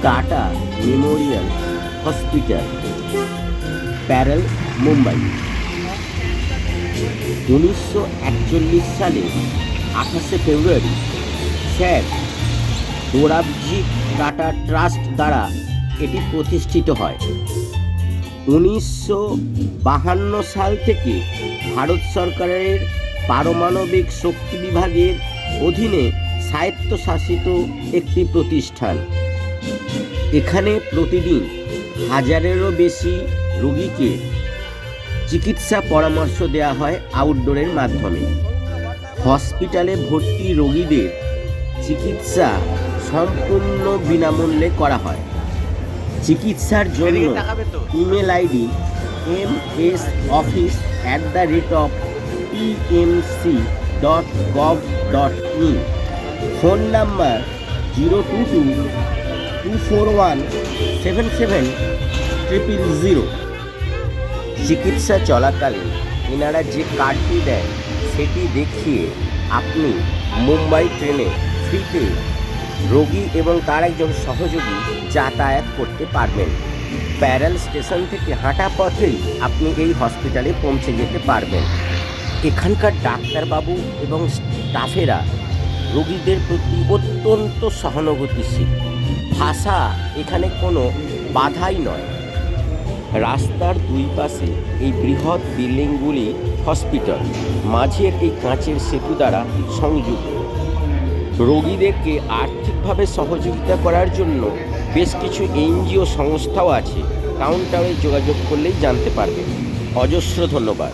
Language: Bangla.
Tata memorial hospital, Parel, Mumbai. 1941 সালে 28শে ফেব্রুয়ারি স্যার দোরাবজি টাটা ট্রাস্ট দ্বারা এটি প্রতিষ্ঠিত হয়। 1952 সাল থেকে ভারত সরকারের পারমাণবিক শক্তি বিভাগের অধীনে স্বায়ত্তশাসিত একটি প্রতিষ্ঠান। এখানে প্রতিদিন হাজারেরও বেশি রোগীকে চিকিৎসা পরামর্শ দেওয়া হয় আউটডোরের মাধ্যমে। হসপিটালে ভর্তি রোগীদের চিকিৎসা সম্পূর্ণ বিনামূল্যে করা হয়। চিকিৎসার জন্য email ID msoffice@pmc.gov.in, phone number 02224177000। চিকিৎসা চলাকালীন এনারা যে কার্ডটি দেয় সেটি দেখিয়ে আপনি মুম্বাই ট্রেনে ফ্রিতে রোগী এবং তার একজন সহযোগী যাতায়াত করতে পারবেন। প্যারেল স্টেশন থেকে হাঁটা পথেই আপনি এই হসপিটালে পৌঁছে যেতে পারবেন। এখানকার ডাক্তারবাবু এবং স্টাফেরা রোগীদের প্রতি অত্যন্ত সহানুভূতিশীল। ভাষা এখানে কোনো বাধাই নয়। রাস্তার দুই পাশে এই বৃহৎ বিল্ডিংগুলি হসপিটাল, মাঝের এই কাঁচের সেতু দ্বারা সংযুক্ত। রোগীদেরকে আর্থিকভাবে সহযোগিতা করার জন্য বেশ কিছু এনজিও সংস্থাও আছে। কাউন্টারে যোগাযোগ করলেই জানতে পারবেন। অজস্র ধন্যবাদ।